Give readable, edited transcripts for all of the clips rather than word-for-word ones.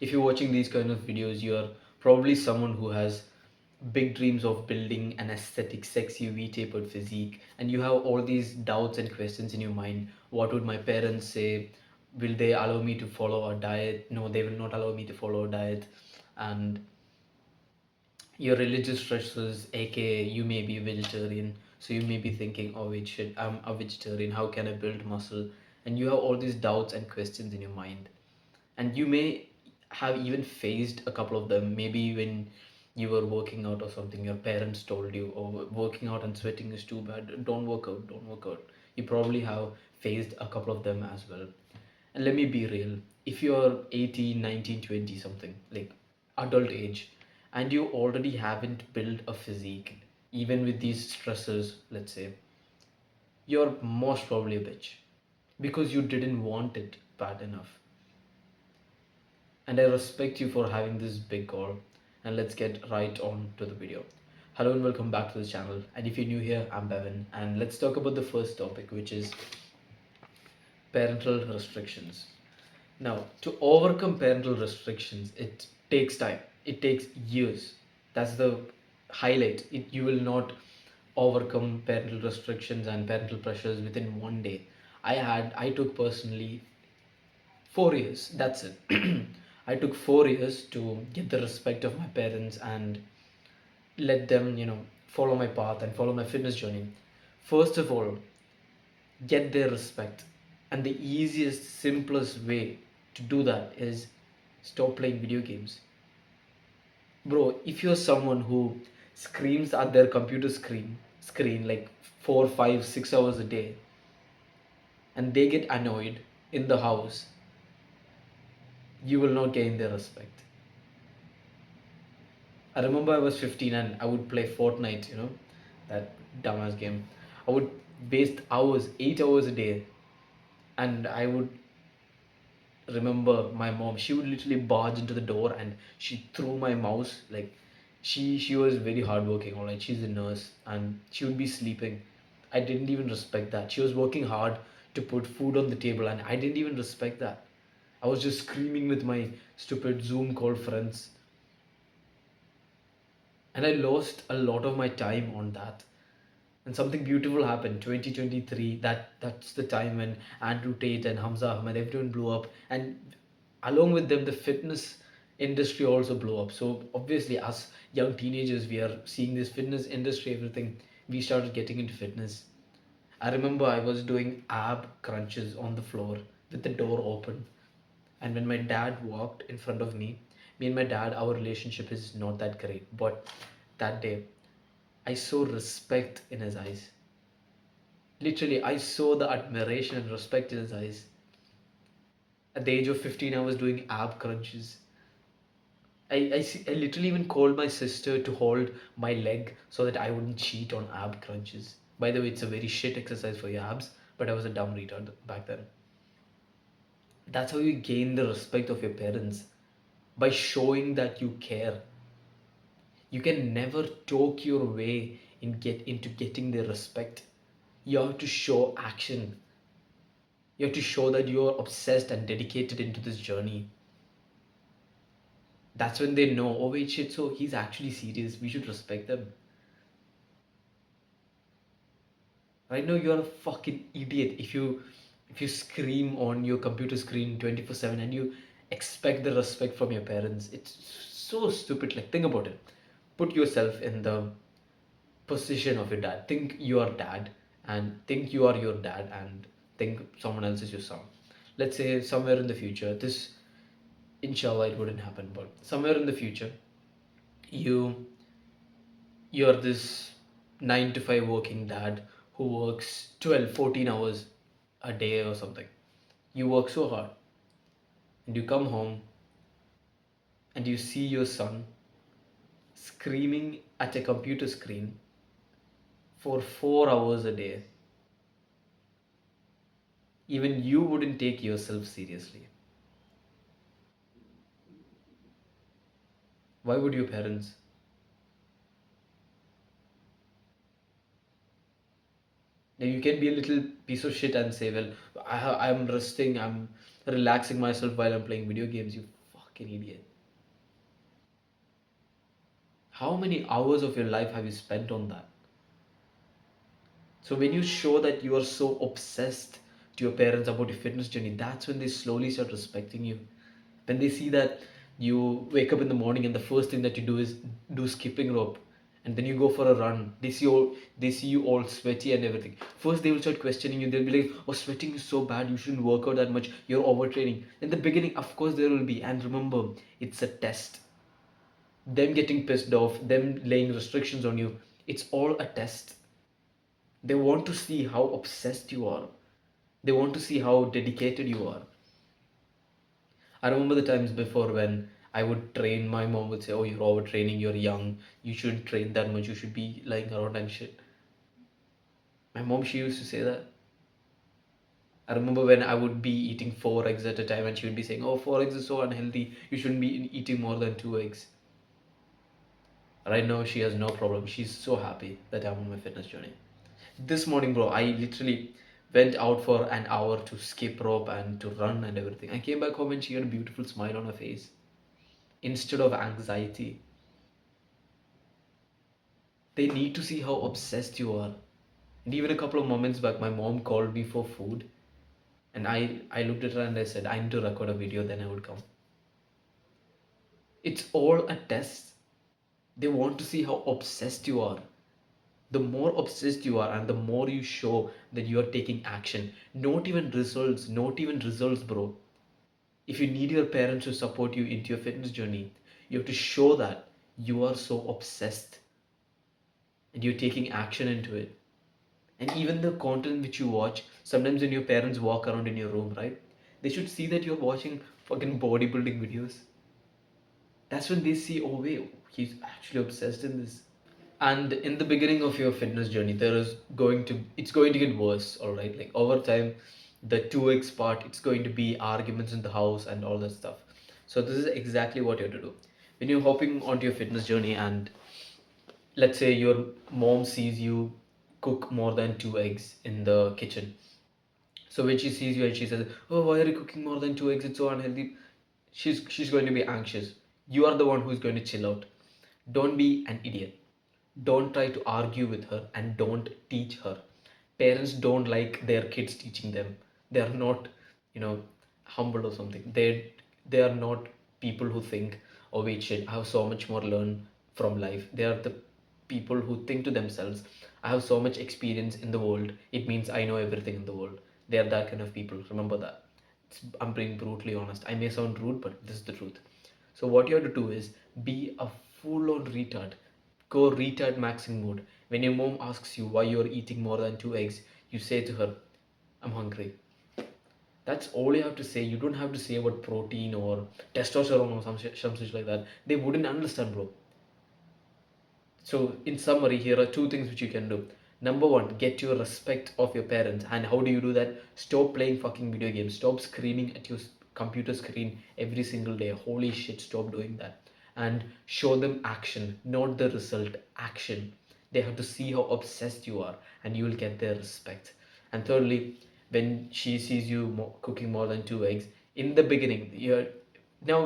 If you're watching these kind of videos, you're probably someone who has big dreams of building an aesthetic, sexy, V-tapered physique, and you have all these doubts and questions in your mind. What would my parents say? Will they allow me to follow a diet? No, they will not allow me to follow a diet. And your religious stresses, aka you may be a vegetarian, so you may be thinking, oh wait, shit, I'm a vegetarian, how can I build muscle? And you have all these doubts and questions in your mind, and you may have even faced a couple of them. Maybe when you were working out or something, your parents told you, oh, working out and sweating is too bad, don't work out, don't work out. You probably have faced a couple of them as well. And let me be real, if you're 18, 19, 20 something, like adult age, and you already haven't built a physique, even with these stresses, let's say, you're most probably a bitch because you didn't want it bad enough. And I respect you for having this big goal. And let's get right on to the video. Hello and welcome back to the channel. And if you're new here, I'm Bevan. And let's talk about the first topic, which is parental restrictions. Now, to overcome parental restrictions, it takes time. It takes years. That's the highlight. You will not overcome parental restrictions and parental pressures within one day. I took personally 4 years. That's it. I took 4 years to get the respect of my parents and let them, follow my path and follow my fitness journey. First of all, get their respect. And the easiest, simplest way to do that is stop playing video games. Bro, if you're someone who screams at their computer screen like 4, 5, 6 hours a day, and they get annoyed in the house, you will not gain their respect. I remember I was 15 and I would play Fortnite, that dumbass game. I would waste hours, 8 hours a day, and I would remember my mom. She would literally barge into the door and she threw my mouse. Like, she was very hardworking. All right, she's a nurse and she would be sleeping. I didn't even respect that. She was working hard to put food on the table, and I didn't even respect that. I was just screaming with my stupid Zoom call friends, and I lost a lot of my time on that. And something beautiful happened. 2023. That's the time when Andrew Tate and Hamza Ahmed, everyone blew up, and along with them, the fitness industry also blew up. So obviously, us young teenagers, we are seeing this fitness industry, everything. We started getting into fitness. I remember I was doing ab crunches on the floor with the door open. And when my dad walked in front of me and my dad, our relationship is not that great. But that day, I saw respect in his eyes. Literally, I saw the admiration and respect in his eyes. At the age of 15, I was doing ab crunches. I literally even called my sister to hold my leg so that I wouldn't cheat on ab crunches. By the way, it's a very shit exercise for your abs, but I was a dumb retard back then. That's how you gain the respect of your parents, by showing that you care. You can never talk your way into getting their respect. You have to show action. You have to show that you are obsessed and dedicated into this journey. That's when they know, oh wait, shit, so he's actually serious. We should respect them. Right now, you're a fucking idiot if you scream on your computer screen 24/7 and you expect the respect from your parents. It's so stupid. Like, think about it. Put yourself in the position of your dad. Think you are dad, and think you are your dad, and think someone else is your son. Let's say somewhere in the future, this, inshallah, it wouldn't happen, but somewhere in the future, you you're this 9 to 5 working dad who works 12, 14 hours a day or something. You work so hard, and you come home and you see your son screaming at a computer screen for 4 hours a day. Even you wouldn't take yourself seriously. Why would your parents? Now, you can be a little piece of shit and say, well, I'm resting, I'm relaxing myself while I'm playing video games. You fucking fucking idiot. How many hours of your life have you spent on that? So when you show that you are so obsessed to your parents about your fitness journey, that's when they slowly start respecting you. When they see that you wake up in the morning and the first thing that you do is do skipping rope, and then you go for a run, they see you all sweaty and everything. First they will start questioning you. They'll be like, "Oh, sweating is so bad. You shouldn't work out that much. You're overtraining." In the beginning, of course, there will be, and remember, it's a test. Them getting pissed off, them laying restrictions on you, it's all a test. They want to see how obsessed you are. They want to see how dedicated you are. I remember the times before when I would train, my mom would say, "Oh, you're overtraining, you're young, you shouldn't train that much, you should be lying around and shit." My mom, she used to say that. I remember when I would be eating 4 eggs at a time and she would be saying, "Oh, 4 eggs is so unhealthy, you shouldn't be eating more than 2 eggs." Right now, she has no problem. She's so happy that I'm on my fitness journey. This morning, bro, I literally went out for an hour to skip rope and to run and everything. I came back home and she had a beautiful smile on her face instead of anxiety. They need to see how obsessed you are. And even a couple of moments back, my mom called me for food, and I looked at her and I said, "I need to record a video, then I would come." It's all a test. They want to see how obsessed you are. The more obsessed you are, and the more you show that you are taking action, not even results, bro. If you need your parents to support you into your fitness journey, you have to show that you are so obsessed and you're taking action into it. And even the content which you watch, sometimes when your parents walk around in your room, right? They should see that you're watching fucking bodybuilding videos. That's when they see, "Oh wait, he's actually obsessed in this." And in the beginning of your fitness journey, it's going to get worse, all right? Like over time, the 2x part, it's going to be arguments in the house and all that stuff. So this is exactly what you have to do. When you're hopping onto your fitness journey and let's say your mom sees you cook more than 2 eggs in the kitchen. So when she sees you and she says, "Oh, why are you cooking more than 2 eggs? It's so unhealthy." She's going to be anxious. You are the one who's going to chill out. Don't be an idiot. Don't try to argue with her and don't teach her. Parents don't like their kids teaching them. They are not, you know, humble or something. They are not people who think, "Oh wait, shit, I have so much more learn from life." They are the people who think to themselves, "I have so much experience in the world. It means I know everything in the world." They are that kind of people. Remember that. I'm being brutally honest. I may sound rude, but this is the truth. So what you have to do is be a full-on retard. Go retard maxing mode. When your mom asks you why you're eating more than 2 eggs, you say to her, "I'm hungry." That's all you have to say. You don't have to say about protein or testosterone or some shit like that. They wouldn't understand, bro. So, in summary, here are two things which you can do. Number one, get your respect of your parents. And how do you do that? Stop playing fucking video games. Stop screaming at your computer screen every single day. Holy shit, stop doing that. And show them action, not the result, action. They have to see how obsessed you are, and you will get their respect. And thirdly, when she sees you cooking more than 2 eggs, in the beginning, you're now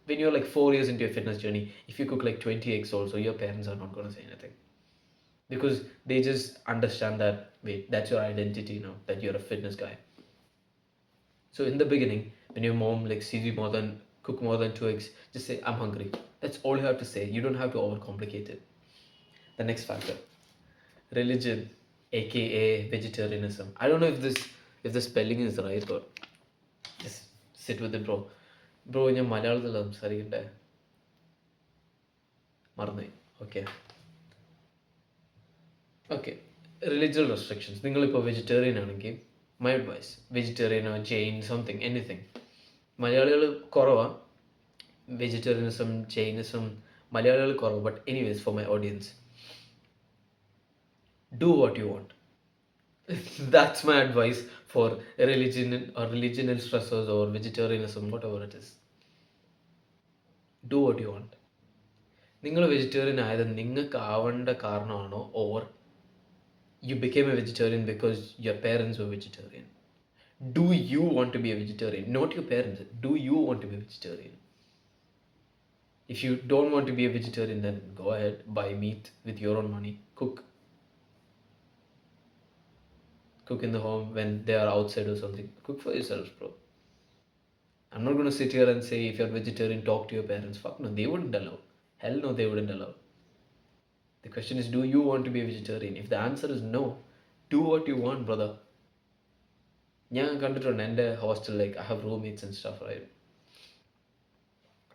when you're like 4 years into your fitness journey, if you cook like 20 eggs also, your parents are not going to say anything because they just understand that, wait, that's your identity now, that you're a fitness guy. So in the beginning, when your mom like sees you cook more than 2 eggs, just say, "I'm hungry." That's all you have to say. You don't have to overcomplicate it. The next factor, religion, aka vegetarianism. I don't know if the spelling is right, or just sit with it, bro. Bro, ഞാൻ മലയാളത്തിൽ സംസാരിക്കണ്ടേ? മറന്നുപോയി. Okay. Okay, religious restrictions. നിങ്ങളിപ്പോൾ vegetarian ആണെങ്കിൽ my advice, വെജിറ്റേറിയനോ Jain something anything. മലയാളികൾ കുറവാണ് vegetarianism Jainism, മലയാളികൾ കുറവ്. But anyways, for my audience, do what you want. That's my advice for religional stressors or vegetarianism, whatever it is. Do what you want. നിങ്ങൾ vegetarian ആയത് നിങ്ങൾക്ക് ആവേണ്ട കാരണമാണോ, or you became a vegetarian because your parents were vegetarian? Do you want to be a vegetarian? Not your parents. Do you want to be a vegetarian? If you don't want to be a vegetarian, then go ahead, buy meat with your own money, cook in the home when they are outside or something. Cook for yourselves, bro. I'm not gonna sit here and say if you're vegetarian, talk to your parents. Fuck no, they wouldn't allow. Hell no, they wouldn't allow. The question is, do you want to be a vegetarian? If the answer is no, do what you want, brother. ഞാൻ കണ്ടിട്ടുണ്ട് എൻ്റെ hostel like I have roommates and stuff right.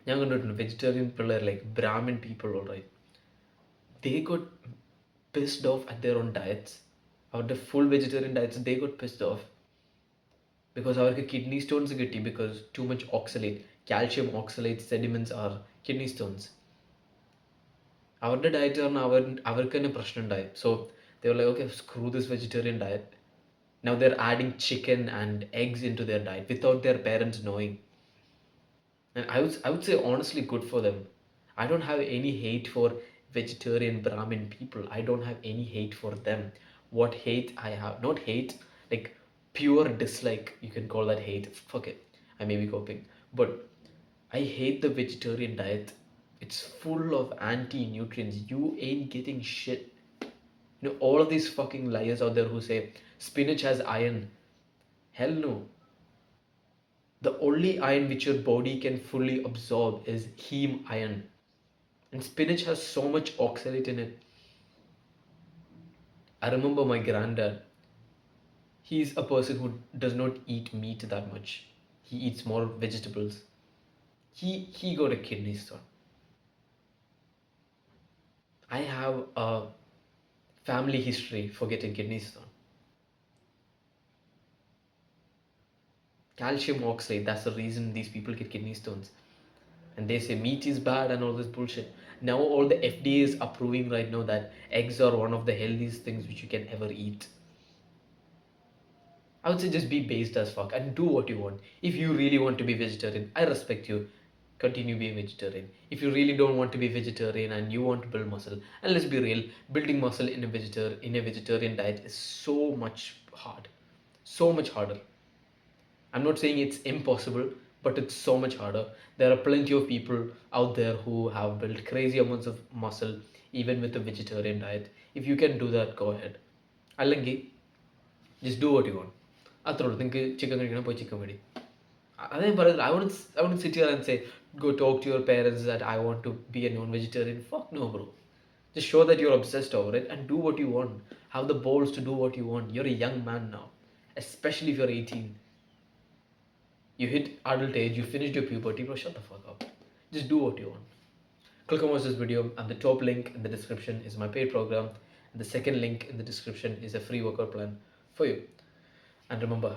ഞാൻ കണ്ടിട്ടുണ്ട് vegetarian പിള്ളേർ like Brahmin people all right, they got pissed off at their own diets. അവരുടെ full vegetarian diets they got pissed off because അവർക്ക് kidney stones കിട്ടി because too much oxalate, calcium oxalate sediments are kidney stones. അവരുടെ diet പറഞ്ഞാൽ അവർക്ക് തന്നെ പ്രശ്നം ഉണ്ടായി. So they were like, okay, screw this vegetarian diet. Now they're adding chicken and eggs into their diet without their parents knowing. And I would say honestly good for them. I don't have any hate for vegetarian Brahmin people. I don't have any hate for them. What hate I have, not hate, like pure dislike, you can call that hate. Fuck it, I may be coping. But I hate the vegetarian diet. It's full of anti-nutrients. You ain't getting shit. You know, all of these fucking liars out there who say spinach has iron. Hell no. The only iron which your body can fully absorb is heme iron. And spinach has so much oxalate in it. I remember my granddad. He's a person who does not eat meat that much. He eats more vegetables. He got a kidney stone. I have a family history for getting kidney stone. Calcium oxalate, that's the reason these people get kidney stones. And they say meat is bad and all this bullshit. Now all the FDA is approving right now that eggs are one of the healthiest things which you can ever eat. I would say just be based as fuck and do what you want. If you really want to be vegetarian, I respect you. Continue being vegetarian. If you really don't want to be vegetarian and you want to build muscle, and let's be real, building muscle in a vegetarian diet is so much hard. So much harder. I'm not saying it's impossible, but it's so much harder. There are plenty of people out there who have built crazy amounts of muscle even with a vegetarian diet. If you can do that, go ahead. Allengi, just do what you want. അത്രേ ഉള്ളൂ. നിങ്ങൾക്ക് chicken കഴിക്കണം, പോയി chicken മേടി. അതേ പറയുന്നത്. I wouldn't sit here and say, go talk to your parents that I want to be a non-vegetarian. Fuck no, bro. Just show that you're obsessed over it and do what you want. Have the balls to do what you want. You're a young man now, especially if you're 18. You hit adult age, you finished your puberty, bro, shut the fuck up. Just do what you want. Click and watch this video, and the top link in the description is my paid program, and the second link in the description is a free workout plan for you. And remember,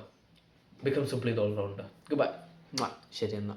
become simply the all-rounder. Goodbye. ശരി എന്നാ.